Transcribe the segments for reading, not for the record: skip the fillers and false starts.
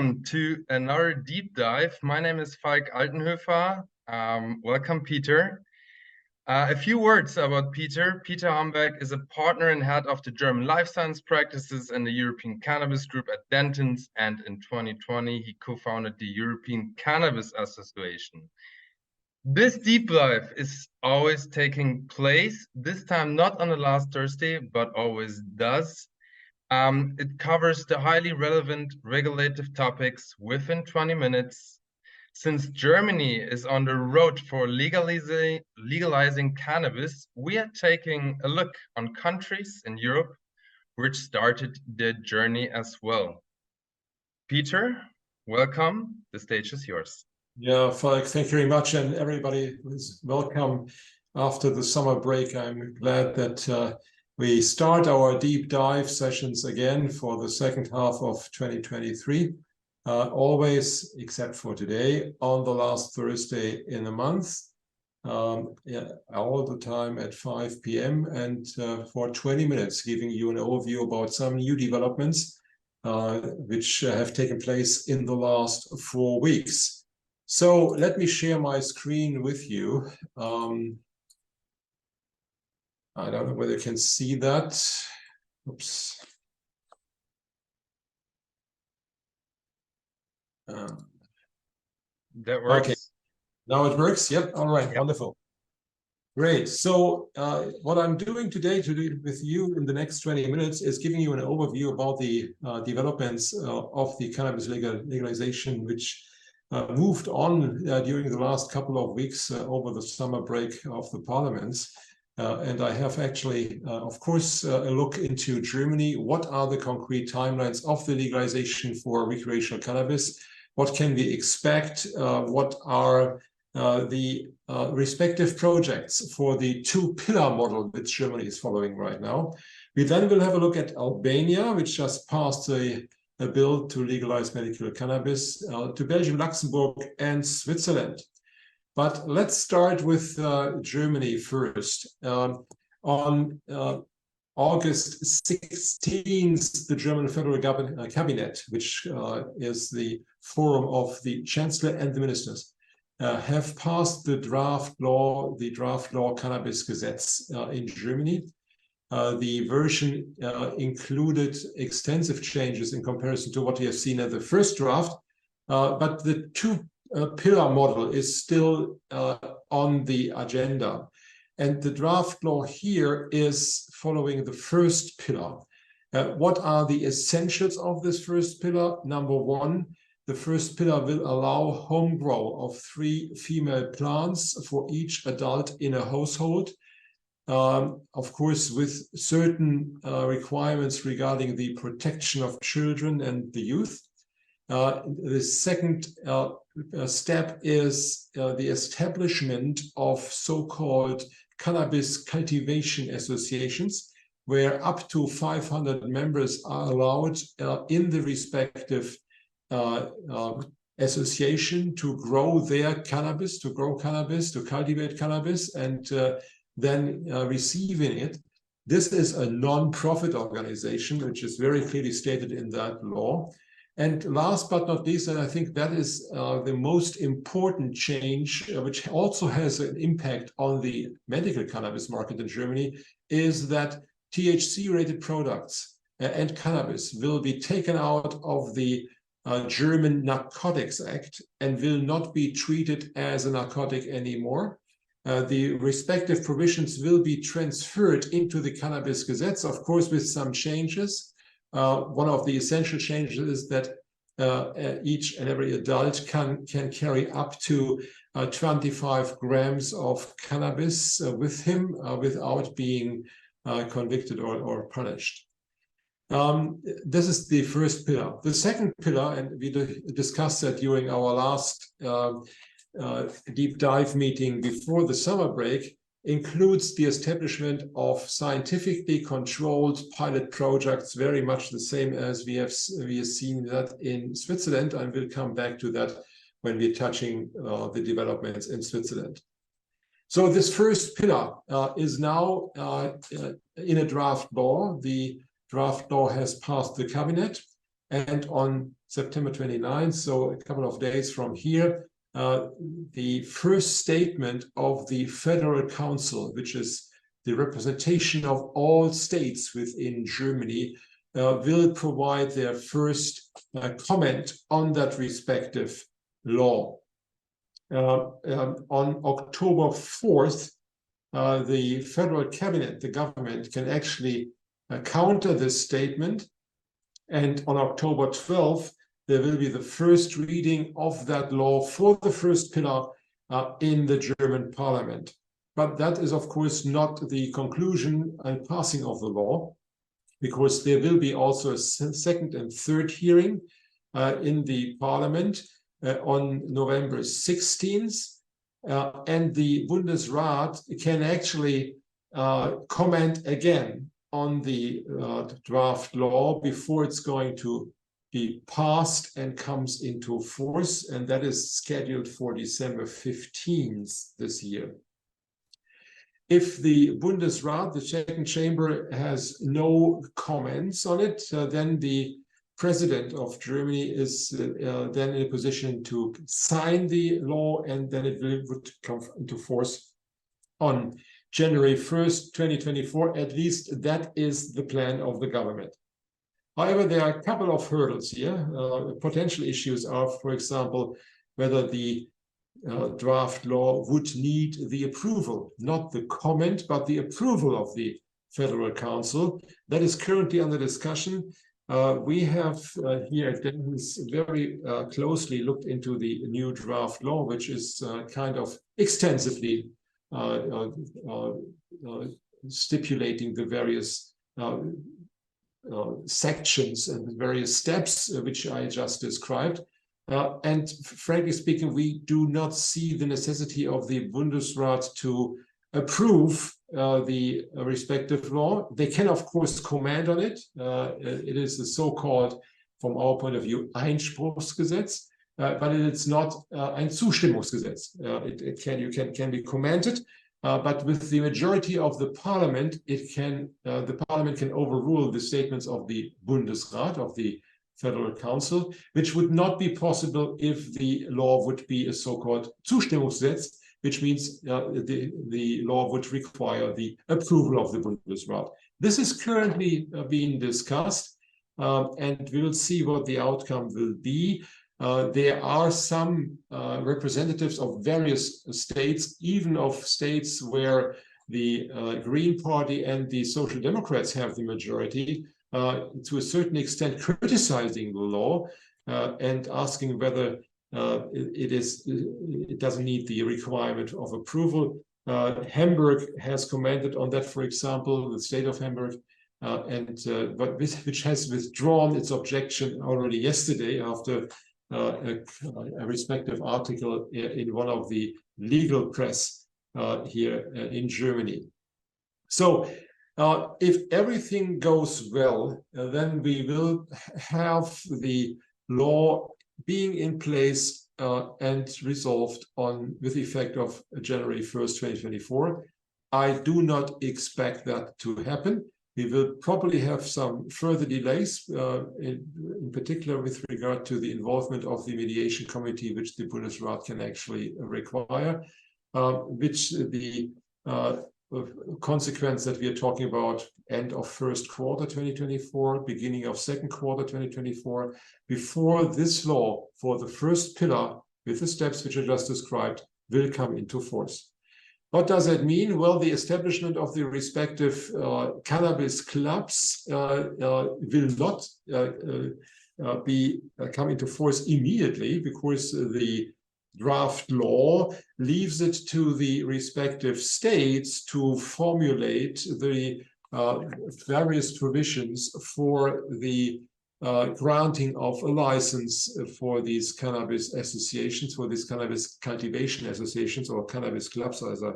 welcome to another deep dive. My name is Falk Altenhöfer. Welcome, Peter. A few words about Peter. Peter Hambeck is a partner and head of the German life science practices and the European Cannabis Group at Dentons, and in 2020, he co-founded the European Cannabis Association. This deep dive is always taking place, this time not on the last Thursday, but always does. It covers the highly relevant regulative topics within 20 minutes. Since Germany is on the road for legalizing cannabis, we are taking a look on countries in Europe which started their journey as well. Peter, welcome. The stage is yours. Yeah, Falk, thank you very much. And everybody is welcome after the summer break. I'm glad that we start our deep dive sessions again for the second half of 2023, always, except for today, on the last Thursday in the month, all the time at 5 p.m. and for 20 minutes, giving you an overview about some new developments which have taken place in the last 4 weeks. So let me share my screen with you. I don't know whether you can see that. Oops. That works. Okay. Now it works. Yep. All right. Yep. Wonderful. Great. So what I'm doing today with you in the next 20 minutes is giving you an overview about the developments of the cannabis legalization, which moved on during the last couple of weeks over the summer break of the parliaments. And I have actually, of course, a look into Germany. What are the concrete timelines of the legalization for recreational cannabis? What can we expect? What are the respective projects for the two-pillar model which Germany is following right now? We then will have a look at Albania, which just passed a bill to legalize medical cannabis, to Belgium, Luxembourg, and Switzerland. But let's start with Germany first. On August 16th, the German Federal Cabinet, which is the forum of the Chancellor and the ministers, have passed the draft law Cannabis Gesetz in Germany. The version included extensive changes in comparison to what we have seen in the first draft, but the two-pillar model is still on the agenda. And the draft law here is following the first pillar. What are the essentials of this first pillar? Number one, the first pillar will allow home grow of 3 female plants for each adult in a household. Of course, with certain requirements regarding the protection of children and the youth. The second step is the establishment of so-called cannabis cultivation associations, where up to 500 members are allowed in the respective association to grow their cannabis, to cultivate cannabis, and then receiving it. This is a non-profit organization, which is very clearly stated in that law. And last but not least, and I think that is the most important change, which also has an impact on the medical cannabis market in Germany, is that THC-rated products and cannabis will be taken out of the German Narcotics Act and will not be treated as a narcotic anymore. The respective provisions will be transferred into the Cannabis Gesetz, of course, with some changes. One of the essential changes is that each and every adult can carry up to 25 grams of cannabis with him without being convicted or punished. This is the first pillar. The second pillar, and we discussed that during our last deep dive meeting before the summer break, includes the establishment of scientifically controlled pilot projects, very much the same as we have seen that in Switzerland, and we'll come back to that when we're touching the developments in Switzerland. So this first pillar is now in a draft law. The draft law has passed the cabinet, and on September 29th, so a couple of days from here, the first statement of the Federal Council, which is the representation of all states within Germany, will provide their first comment on that respective law. On October 4th, the federal cabinet, the government, can actually counter this statement. And on October 12th, there will be the first reading of that law for the first pillar in the German parliament. But that is, of course, not the conclusion and passing of the law, because there will be also a second and third hearing in the parliament on November 16th. And the Bundesrat can actually comment again on the draft law before it's going to be passed and comes into force, and that is scheduled for December 15th this year. If the Bundesrat, the second chamber, has no comments on it, then the president of Germany is then in a position to sign the law, and then it would come into force on January 1st, 2024. At least that is the plan of the government. However, there are a couple of hurdles here. Potential issues are, for example, whether the draft law would need the approval, not the comment, but the approval of the Federal Council. That is currently under discussion. We have here at Dennis very closely looked into the new draft law, which is kind of extensively stipulating the various sections and the various steps which I just described. And frankly speaking, we do not see the necessity of the Bundesrat to approve the respective law. They can, of course, comment on it. It is the so-called, from our point of view, Einspruchsgesetz, but it is not ein Zustimmungsgesetz. It can be commented, but with the majority of the parliament, the parliament can overrule the statements of the Bundesrat, of the Federal Council, which would not be possible if the law would be a so-called Zustimmungsgesetz, which means the law would require the approval of the Bundesrat. This is currently being discussed, and we will see what the outcome will be. There are some representatives of various states, even of states where the Green Party and the Social Democrats have the majority, to a certain extent criticizing the law and asking whether it doesn't need the requirement of approval. Hamburg has commented on that, for example, the state of Hamburg, which has withdrawn its objection already yesterday after a respective article in one of the legal press here in Germany. So if everything goes well, then we will have the law being in place and resolved with effect of January 1st, 2024. I do not expect that to happen. We will probably have some further delays, in particular with regard to the involvement of the mediation committee, which the Bundesrat can actually require, which the consequence that we are talking about end of first quarter 2024, beginning of second quarter 2024, before this law for the first pillar with the steps which I just described will come into force. What does that mean? Well, the establishment of the respective cannabis clubs will not come into force immediately, because the draft law leaves it to the respective states to formulate the various provisions for the granting of a license for these cannabis associations, for these cannabis cultivation associations, or cannabis clubs, as I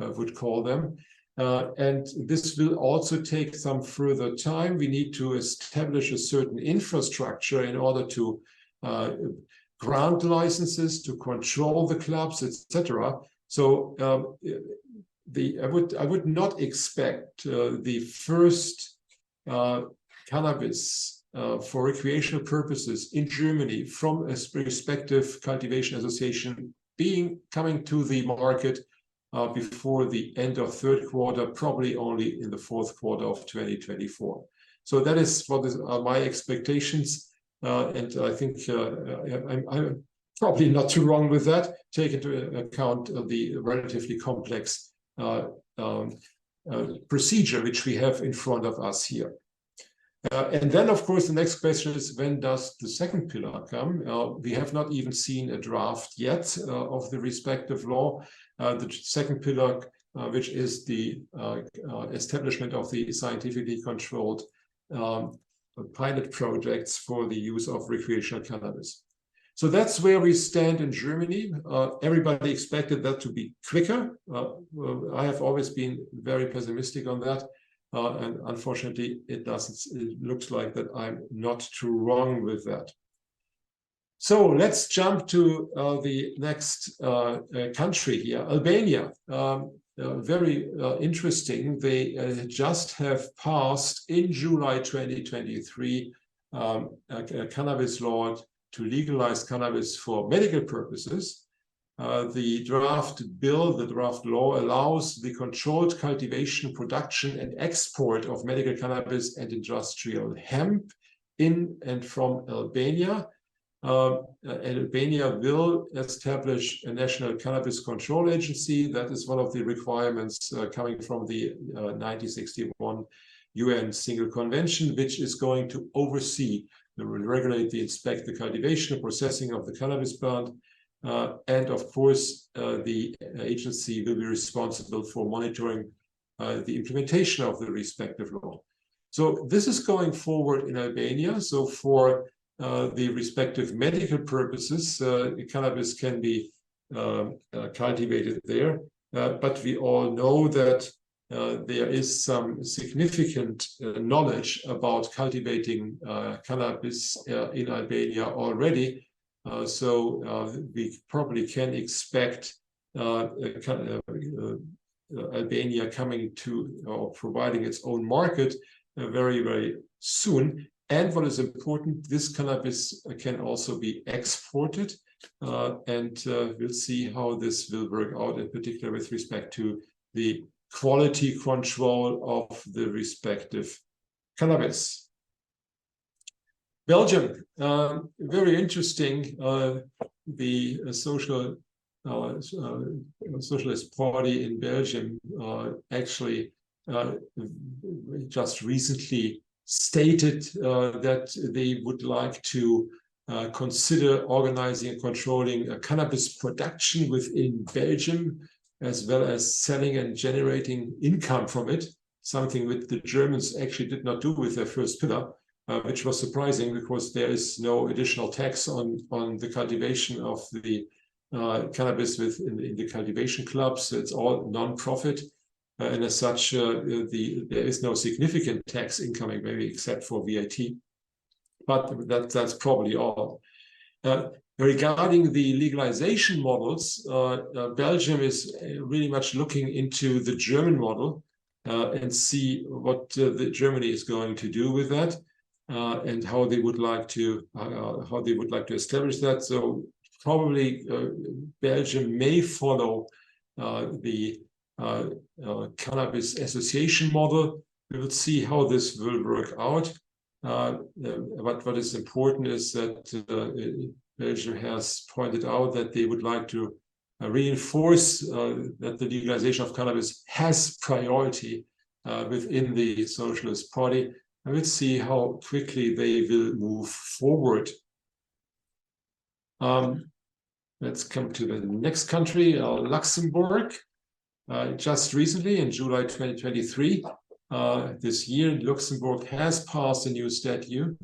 would call them. And this will also take some further time. We need to establish a certain infrastructure in order to grant licenses, to control the clubs, etc. So I would not expect the first cannabis for recreational purposes in Germany from a respective cultivation association coming to the market before the end of third quarter, probably only in the fourth quarter of 2024. So that is what are my expectations, and I think I'm probably not too wrong with that, take into account the relatively complex procedure which we have in front of us here. And then, of course, the next question is, when does the second pillar come? We have not even seen a draft yet of the respective law. The second pillar, which is the establishment of the scientifically controlled pilot projects for the use of recreational cannabis. So that's where we stand in Germany. Everybody expected that to be quicker. I have always been very pessimistic on that. And unfortunately, it doesn't. It looks like that I'm not too wrong with that. So let's jump to the next country here, Albania. Very interesting. They just have passed in July 2023 a cannabis law to legalize cannabis for medical purposes. The draft bill, the draft law, allows the controlled cultivation, production, and export of medical cannabis and industrial hemp in and from Albania. Albania will establish a national cannabis control agency. That is one of the requirements coming from the 1961 UN Single Convention, which is going to oversee, regulate, inspect the cultivation and processing of the cannabis plant. And of course, the agency will be responsible for monitoring the implementation of the respective law. So this is going forward in Albania. So for the respective medical purposes, cannabis can be cultivated there. But we all know that there is some significant knowledge about cultivating cannabis in Albania already. So we probably can expect Albania coming to or providing its own market very, very soon. And what is important, this cannabis can also be exported. And we'll see how this will work out, in particular with respect to the quality control of the respective cannabis. Belgium, very interesting. The Socialist Party in Belgium actually just recently stated that they would like to consider organizing and controlling cannabis production within Belgium, as well as selling and generating income from it, something that the Germans actually did not do with their first pillar. Which was surprising because there is no additional tax on the cultivation of the cannabis in the cultivation clubs. It's all non-profit, and as such, there is no significant tax incoming, maybe except for VAT. But that's probably all. Regarding the legalization models, Belgium is really much looking into the German model and see what Germany is going to do with that. And how they would like to establish that. So probably Belgium may follow the cannabis association model. We will see how this will work out. But what is important is that Belgium has pointed out that they would like to reinforce that the legalization of cannabis has priority within the Socialist Party. And we'll see how quickly they will move forward. Let's come to the next country, Luxembourg. Just recently, in July 2023, this year, Luxembourg has passed a new statute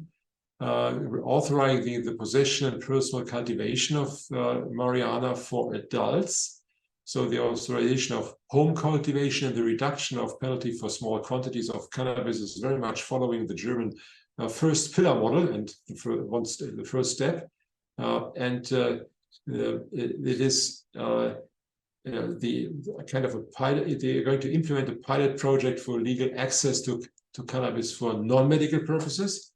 authorizing the possession and personal cultivation of marijuana for adults. So the authorization of home cultivation and the reduction of penalty for small quantities of cannabis is very much following the German first pillar model and the first step. It is the kind of a pilot. They are going to implement a pilot project for legal access to cannabis for non-medical purposes.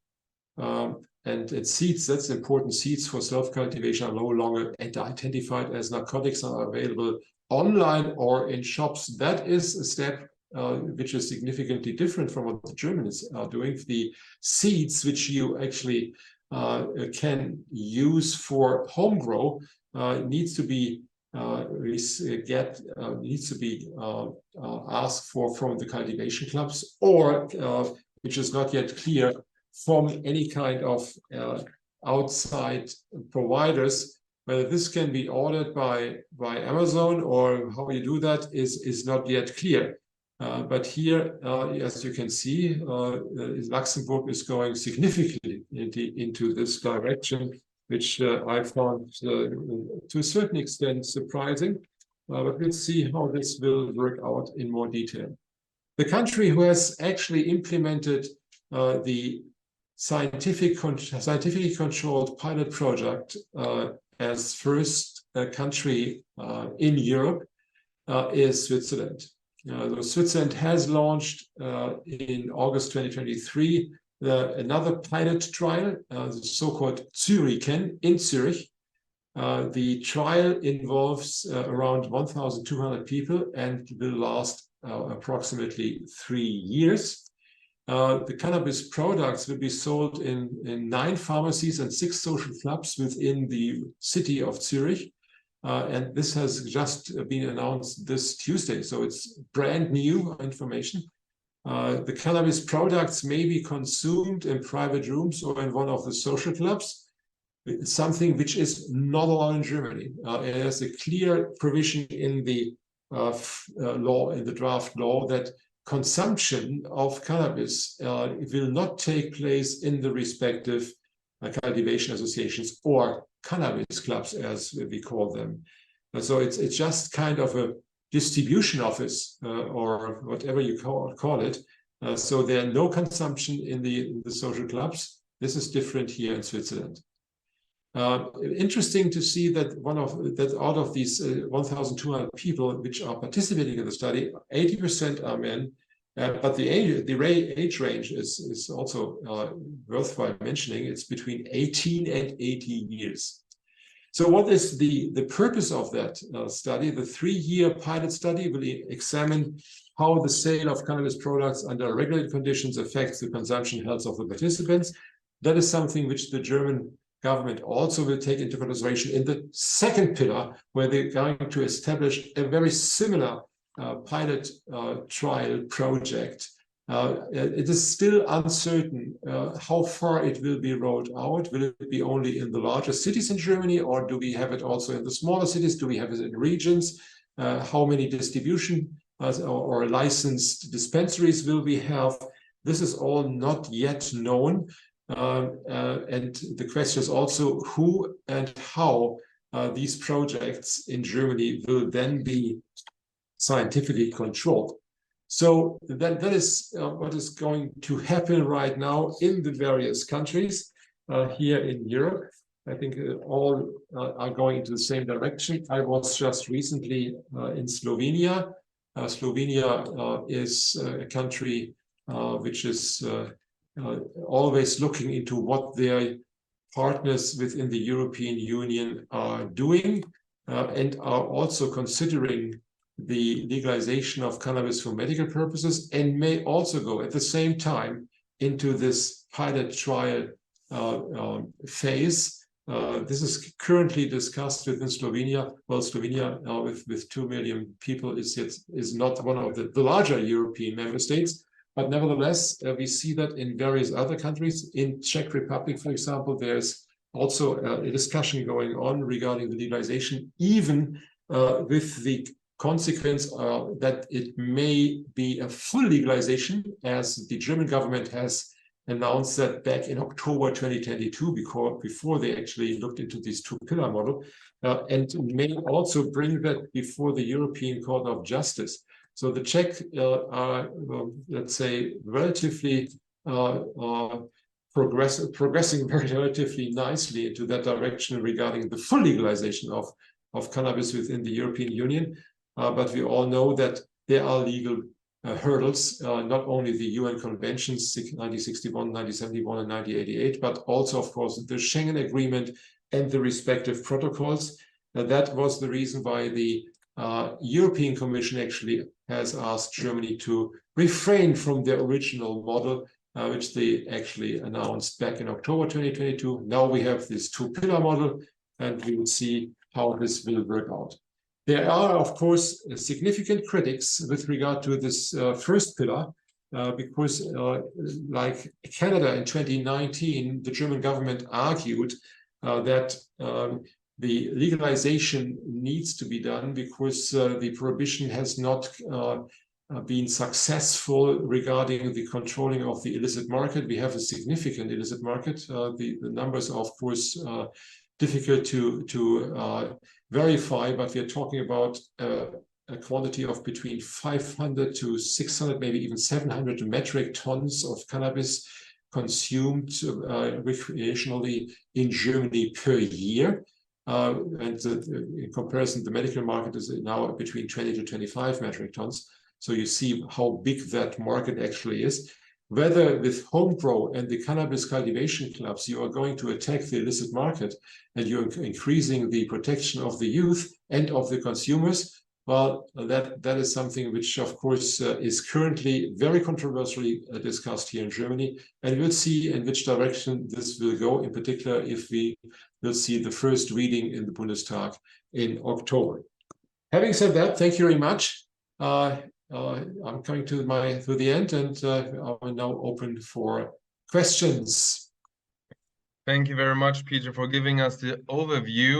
And seeds, that's important. Seeds for self-cultivation are no longer identified as narcotics and are available online or in shops. That is a step which is significantly different from what the Germans are doing. The seeds which you actually can use for home grow needs to be asked for from the cultivation clubs, or which is not yet clear, from any kind of outside providers. Whether this can be ordered by Amazon or how you do that is not yet clear. But here, as you can see, Luxembourg is going significantly into this direction, which I found to a certain extent surprising. But let's see how this will work out in more detail. The country who has actually implemented the scientifically controlled pilot project as first country in Europe is Switzerland. Switzerland has launched in August 2023 another pilot trial, the so-called Zürich in Zürich. The trial involves around 1,200 people and will last approximately 3 years. The cannabis products will be sold in 9 pharmacies and 6 social clubs within the city of Zürich. And this has just been announced this Tuesday, so it's brand new information. The cannabis products may be consumed in private rooms or in one of the social clubs, something which is not allowed in Germany. It has a clear provision in the law, in the draft law, that consumption of cannabis will not take place in the respective cultivation associations or cannabis clubs, as we call them. So it's just kind of a distribution office or whatever you call it. So there are no consumption in the social clubs. This is different here in Switzerland. Interesting to see that out of these 1,200 people which are participating in the study, 80% are men, but the age range is also worthwhile mentioning. It's between 18 and 80 years. So what is the purpose of that study? The 3-year pilot study will examine how the sale of cannabis products under regulated conditions affects the consumption health of the participants. That is something which the German government also will take into consideration in the second pillar, where they're going to establish a very similar pilot trial project. It is still uncertain how far it will be rolled out. Will it be only in the larger cities in Germany, or do we have it also in the smaller cities? Do we have it in regions? How many distribution or licensed dispensaries will we have? This is all not yet known. And the question is also who and how these projects in Germany will then be scientifically controlled. So that is what is going to happen right now in the various countries here in Europe. I think all are going into the same direction. I was just recently in Slovenia. Slovenia is a country which is always looking into what their partners within the European Union are doing and are also considering the legalization of cannabis for medical purposes, and may also go at the same time into this pilot trial phase. This is currently discussed within Slovenia. Well, Slovenia with 2 million people is not one of the larger European member states, but nevertheless, we see that in various other countries. In Czech Republic, for example, there's also a discussion going on regarding the legalization, even with the consequence that it may be a full legalization, as the German government has announced that back in October 2022, before they actually looked into this 2-pillar model, and may also bring that before the European Court of Justice. So the Czech are, let's say, relatively progressing very relatively nicely into that direction regarding the full legalization of cannabis within the European Union. But we all know that there are legal hurdles, not only the UN conventions 1961, 1971, and 1988, but also, of course, the Schengen Agreement and the respective protocols. That was the reason why the European Commission actually has asked Germany to refrain from their original model, which they actually announced back in October 2022. Now we have this two-pillar model, and we will see how this will work out. There are, of course, significant critics with regard to this first pillar, because like Canada in 2019, the German government argued that the legalization needs to be done because the prohibition has not been successful regarding the controlling of the illicit market. We have a significant illicit market. The numbers are, of course, difficult to verify, but we are talking about a quantity of between 500 to 600, maybe even 700 metric tons of cannabis consumed recreationally in Germany per year. And in comparison, the medical market is now between 20 to 25 metric tons. So you see how big that market actually is. Whether with HomePro and the cannabis cultivation clubs, you are going to attack the illicit market and you're increasing the protection of the youth and of the consumers, well, that is something which, of course, is currently very controversially discussed here in Germany. And we'll see in which direction this will go, in particular, if we will see the first reading in the Bundestag in October. Having said that, thank you very much. I'm coming to the end, and I will now open for questions. Thank you very much, Peter, for giving us the overview.